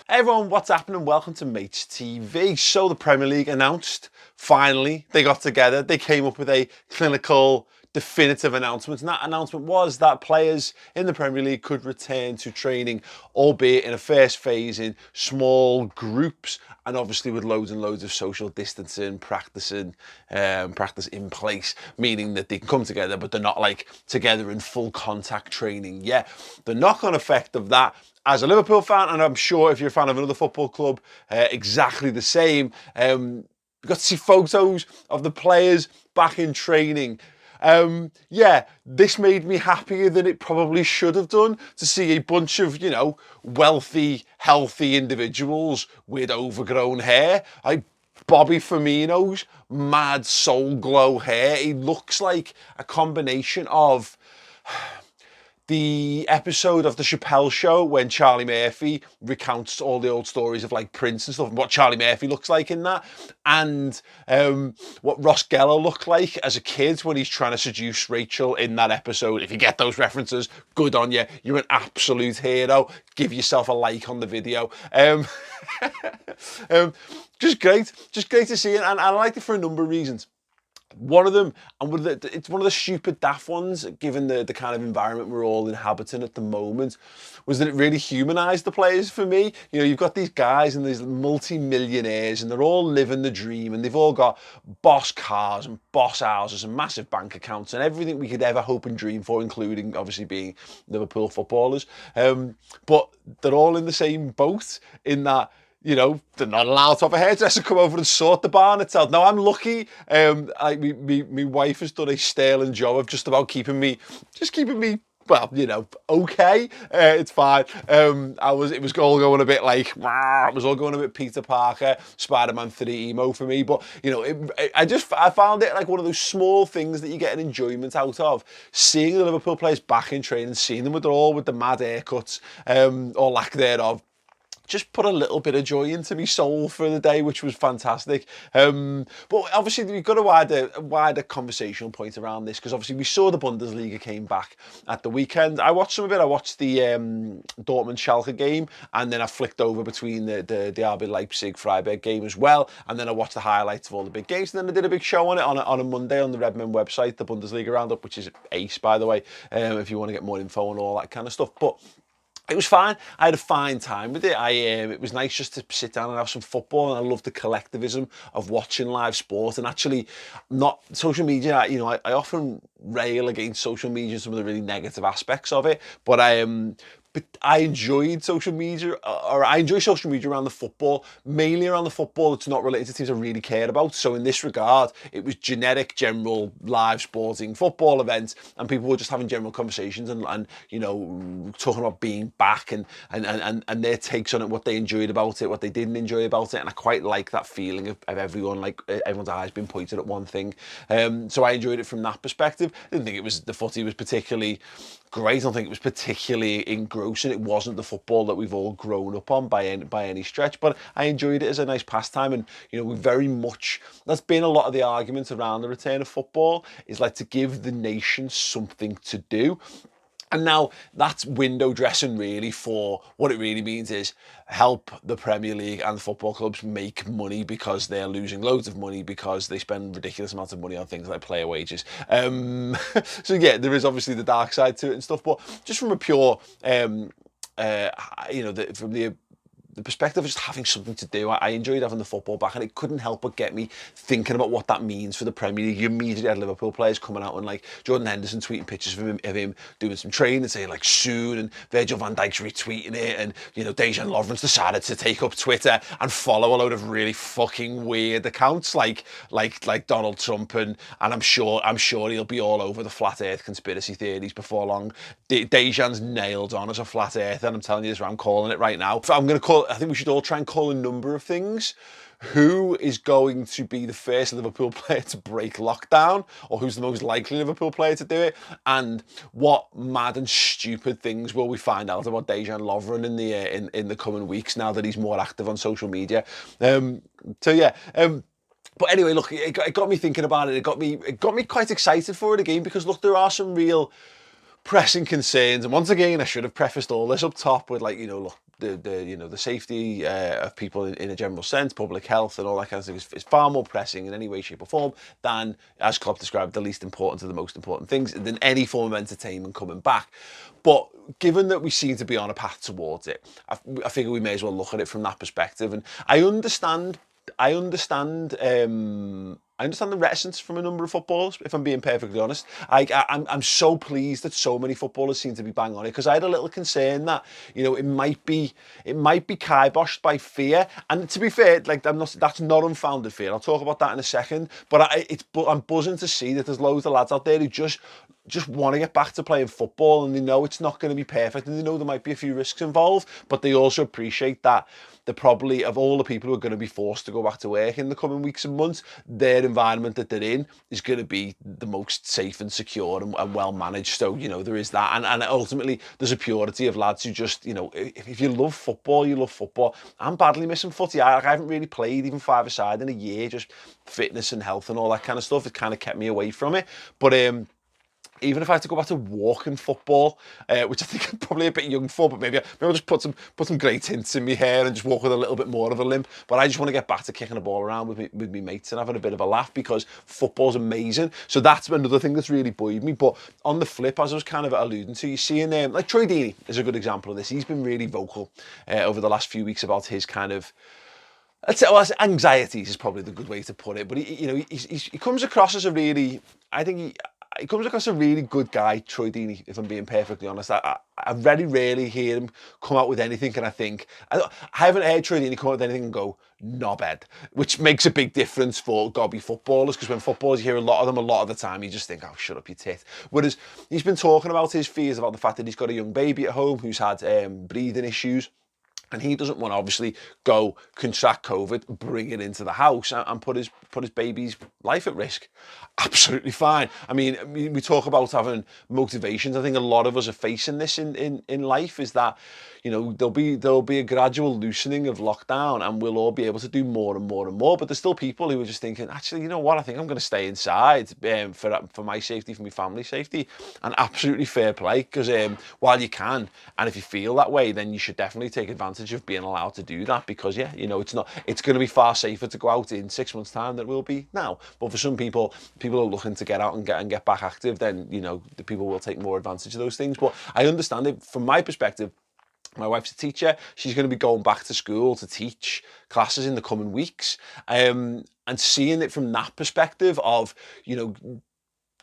Hey everyone, what's happening? Welcome to Maych TV. So the Premier League announced, finally, they got together. They came up with a clinical, definitive announcement. And that announcement was that players in the Premier League could return to training, albeit in a first phase in small groups, and obviously with loads and loads of social distancing, practice in place, meaning that they can come together, but they're not like together in full contact training yet. The knock-on effect of that, as a Liverpool fan, and I'm sure if you're a fan of another football club, exactly the same. We got to see photos of the players back in training. Yeah, this made me happier than it probably should have done to see a bunch of, wealthy, healthy individuals with overgrown hair. Like Bobby Firmino's mad soul glow hair. He looks like a combination of the episode of the Chappelle Show when Charlie Murphy recounts all the old stories of like Prince and stuff, and what Charlie Murphy looks like in that, and what Ross Geller looked like as a kid when he's trying to seduce Rachel in that episode. If you get those references, good on you. You're an absolute hero. Give yourself a like on the video. Just great to see it, and I like it for a number of reasons. One of them, and it's one of the stupid daft ones, given the kind of environment we're all inhabiting at the moment, was that it really humanised the players for me. You know, you've got these guys and these multi-millionaires, and they're all living the dream, and they've all got boss cars and boss houses and massive bank accounts and everything we could ever hope and dream for, including obviously being Liverpool footballers. But they're all in the same boat in that, they're not allowed to have a hairdresser come over and sort the barn itself. Now, I'm lucky. My wife has done a sterling job of just about keeping me, well, okay. It's fine. It was all going a bit like, it was all going a bit Peter Parker, Spider-Man 3 emo for me. But, I found it like one of those small things that you get an enjoyment out of. Seeing the Liverpool players back in training, seeing them with the mad haircuts, or lack thereof, just put a little bit of joy into my soul for the day, which was fantastic. But obviously we've got a wider conversational point around this, because obviously we saw the Bundesliga came back at the weekend. I watched some of it. I watched the Dortmund-Schalke game, and then I flicked over between the RB Leipzig-Freiburg game as well, and then I watched the highlights of all the big games, and then I did a big show on it on a Monday on the Redmen website, the Bundesliga Roundup, which is ace, by the way, if you want to get more info on all that kind of stuff. But it was fine. I had a fine time with it. It was nice just to sit down and have some football, and I love the collectivism of watching live sport, and actually not social media. I often rail against social media and some of the really negative aspects of it, but I enjoyed social media, or I enjoy social media around the football, mainly around the football that's not related to teams I really care about. So in this regard, it was generic, general, live sporting football events, and people were just having general conversations and talking about being back and their takes on it, what they enjoyed about it, what they didn't enjoy about it. And I quite like that feeling of everyone, like everyone's eyes being pointed at one thing. So I enjoyed it from that perspective. I didn't think the footy was particularly great. I don't think it was particularly engrossing. It wasn't the football that we've all grown up on by any stretch, but I enjoyed it as a nice pastime. And we very much, that's been a lot of the argument around the return of football, is like to give the nation something to do. And now that's window dressing really for what it really means is help the Premier League and the football clubs make money, because they're losing loads of money because they spend ridiculous amounts of money on things like player wages. So yeah, there is obviously the dark side to it and stuff, but just from a pure, from the perspective of just having something to do, I enjoyed having the football back, and it couldn't help but get me thinking about what that means for the Premier League. You immediately had Liverpool players coming out and like Jordan Henderson tweeting pictures of him doing some training and saying like soon, and Virgil van Dijk's retweeting it, and Dejan Lovren's decided to take up Twitter and follow a load of really fucking weird accounts like Donald Trump, and I'm sure he'll be all over the flat Earth conspiracy theories before long. Dejan's nailed on as a flat earther, and I'm telling you this, I'm calling it right now. I think we should all try and call a number of things. Who is going to be the first Liverpool player to break lockdown, or who's the most likely Liverpool player to do it, and what mad and stupid things will we find out about Dejan Lovren in the coming weeks, now that he's more active on social media. But anyway, look, it got me thinking about it. It got me quite excited for it again, because look, there are some real pressing concerns, and once again I should have prefaced all this up top with, like, look, the safety of people in a general sense, public health and all that kind of thing is far more pressing in any way, shape or form than, as Klopp described, the least important to the most important things, than any form of entertainment coming back. But given that we seem to be on a path towards it, I figure we may as well look at it from that perspective. And I understand the reticence from a number of footballers, if I'm being perfectly honest. I'm so pleased that so many footballers seem to be bang on it, because I had a little concern that, you know, it might be kiboshed by fear. And to be fair, like, that's not unfounded fear. I'll talk about that in a second. But I'm buzzing to see that there's loads of lads out there who just want to get back to playing football, and they know it's not going to be perfect, and they know there might be a few risks involved, but they also appreciate that they're probably, of all the people who are going to be forced to go back to work in the coming weeks and months, their environment that they're in is going to be the most safe and secure and well managed. So, you know, there is that, and ultimately there's a purity of lads who just, you know, if you love football, you love football. I'm badly missing footy. I haven't really played even five-a-side in a year. Just fitness and health and all that kind of stuff, it kind of kept me away from it. But even if I had to go back to walking football, which I think I'm probably a bit young for, but maybe I'll just put some grey tints in my hair and just walk with a little bit more of a limp. But I just want to get back to kicking the ball around with me mates and having a bit of a laugh, because football's amazing. So that's another thing that's really buoyed me. But on the flip, as I was kind of alluding to, you're seeing like Troy Deeney is a good example of this. He's been really vocal over the last few weeks about his kind of, I'd say, well, anxieties is probably the good way to put it. But he comes across as a really, I think he comes across a really good guy, Troy Deeney, if I'm being perfectly honest. I very rarely hear him come out with anything, and I haven't heard Troy Deeney come out with anything and go, knobhead, which makes a big difference for gobby footballers, because when footballers, you hear a lot of the time, you just think, oh, shut up, you tit. Whereas he's been talking about his fears about the fact that he's got a young baby at home who's had breathing issues. And he doesn't want to obviously go contract COVID, bring it into the house and put his baby's life at risk. Absolutely fine. I mean, we talk about having motivations. I think a lot of us are facing this in life, is that, you know, there'll be a gradual loosening of lockdown, and we'll all be able to do more and more and more. But there's still people who are just thinking, actually, you know what? I think I'm going to stay inside for my safety, for my family's safety. And absolutely fair play, because while you can, and if you feel that way, then you should definitely take advantage of being allowed to do that, because yeah, you know, it's going to be far safer to go out in 6 months' time than it will be now. But for some people are looking to get out and get back active, then, you know, the people will take more advantage of those things. But I understand it from my perspective. My wife's a teacher. She's going to be going back to school to teach classes in the coming weeks. And seeing it from that perspective of, you know,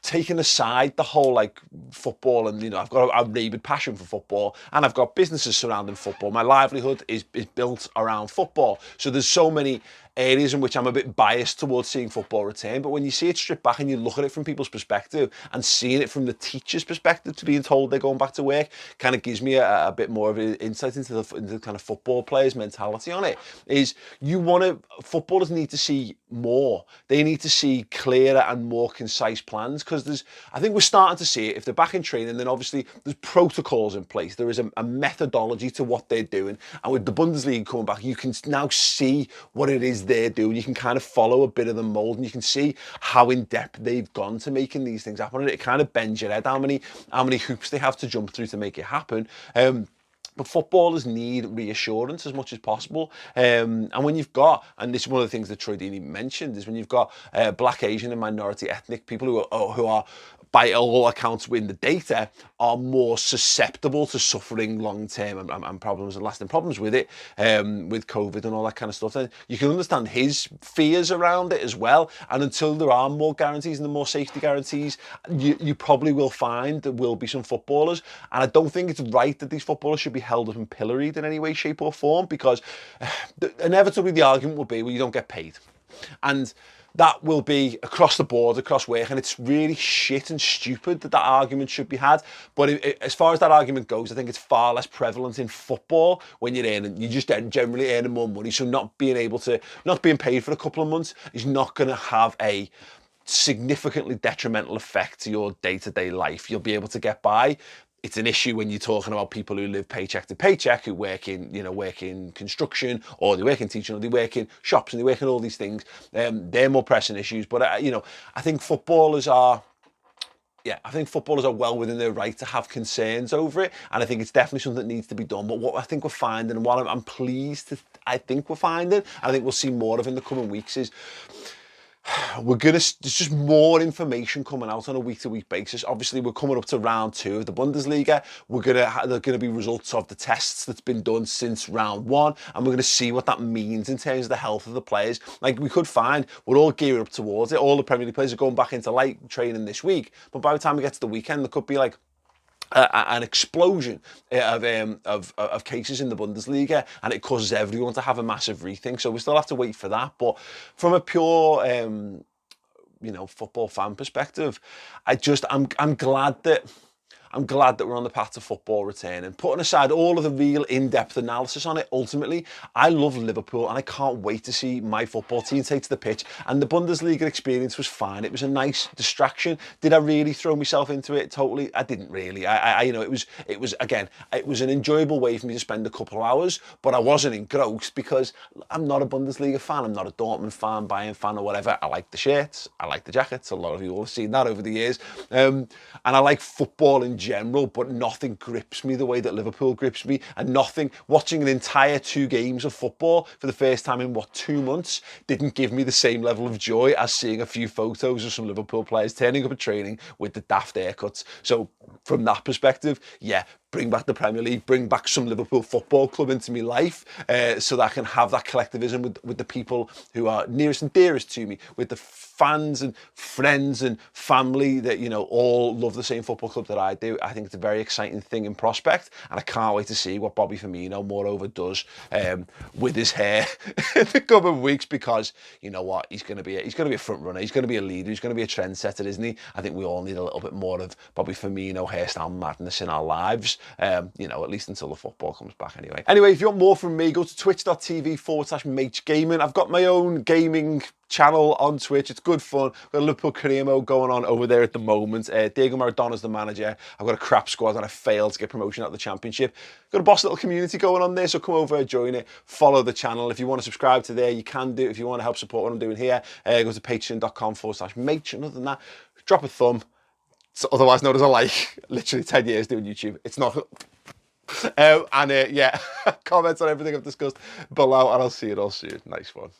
taking aside the whole like football, and, you know, I've got a rabid passion for football, and I've got businesses surrounding football. My livelihood is built around football. So there's so many areas in which I'm a bit biased towards seeing football return. But when you see it stripped back and you look at it from people's perspective, and seeing it from the teacher's perspective, to being told they're going back to work, kind of gives me a bit more of an insight into the kind of football players' mentality on it. Is footballers need to see more. They need to see clearer and more concise plans, because I think we're starting to see it. If they're back in training, then obviously there's protocols in place. There is a methodology to what they're doing. And with the Bundesliga coming back, you can now see what it is they're doing. You can kind of follow a bit of the mold, and you can see how in depth they've gone to making these things happen. And it kind of bends your head how many hoops they have to jump through to make it happen. But footballers need reassurance as much as possible. And when you've got, and this is one of the things that Troy Deeney mentioned, is when you've got Black, Asian and minority ethnic people who are by all accounts in the data, are more susceptible to suffering long-term and problems and lasting problems with it, with COVID and all that kind of stuff. And you can understand his fears around it as well. And until there are more guarantees and more safety guarantees, you probably will find there will be some footballers. And I don't think it's right that these footballers should be held up and pilloried in any way, shape or form, because inevitably the argument will be, well, you don't get paid. And that will be across the board, across work, and it's really shit and stupid that argument should be had. But as far as that argument goes, I think it's far less prevalent in football when you're just generally earning more money. So not being paid for a couple of months is not going to have a significantly detrimental effect to your day-to-day life. You'll be able to get by. It's an issue when you're talking about people who live paycheck to paycheck, who work in construction, or they work in teaching, or they work in shops, and they work in all these things. They're more pressing issues. But I think footballers are Yeah, I think footballers are well within their right to have concerns over it, and I think it's definitely something that needs to be done. But what I think we're finding, and what I'm pleased to, I think we're finding, and I think we'll see more of in the coming weeks, is there's just more information coming out on a week-to-week basis. Obviously, we're coming up to round 2 of the Bundesliga. There are gonna be results of the tests that's been done since round 1, and we're gonna see what that means in terms of the health of the players. Like, we could find we're all gearing up towards it. All the Premier League players are going back into light training this week, but by the time we get to the weekend, there could be like an explosion of cases in the Bundesliga, and it causes everyone to have a massive rethink. So we still have to wait for that. But from a pure, football fan perspective, I'm glad that we're on the path to football returning. Putting aside all of the real in-depth analysis on it, ultimately, I love Liverpool and I can't wait to see my football team take to the pitch. And the Bundesliga experience was fine. It was a nice distraction. Did I really throw myself into it? Totally. I didn't really. It was an enjoyable way for me to spend a couple of hours, but I wasn't engrossed because I'm not a Bundesliga fan. I'm not a Dortmund fan, Bayern fan, or whatever. I like the shirts. I like the jackets. A lot of you will have seen that over the years. And I like football in general, but nothing grips me the way that Liverpool grips me, and watching an entire 2 games of football for the first time in 2 months didn't give me the same level of joy as seeing a few photos of some Liverpool players turning up at training with the daft haircuts. So from that perspective, yeah, bring back the Premier League, bring back some Liverpool Football Club into my life, so that I can have that collectivism with the people who are nearest and dearest to me, with the fans and friends and family that, all love the same football club that I do. I think it's a very exciting thing in prospect, and I can't wait to see what Bobby Firmino, moreover, does with his hair in the coming weeks, because you know what, he's going to be a front runner, he's going to be a leader, he's going to be a trendsetter, isn't he? I think we all need a little bit more of Bobby Firmino hairstyle madness in our lives, at least until the football comes back anyway. Anyway, if you want more from me, go to twitch.tv/Maych Gaming. I've got my own gaming channel on Twitch. It's good fun. I've got a Liverpool career mode going on over there at the moment. Diego Maradona's the manager. I've got a crap squad and I failed to get promotion out of the Championship. Got a boss little community going on there, so come over and join it. Follow the channel. If you want to subscribe to there, you can do. If you want to help support what I'm doing here, go to patreon.com/Maych. And other than that, drop a thumb. It's otherwise known as a like. Literally 10 years doing YouTube. It's not... comments on everything I've discussed below, and I'll see you all soon. Nice one.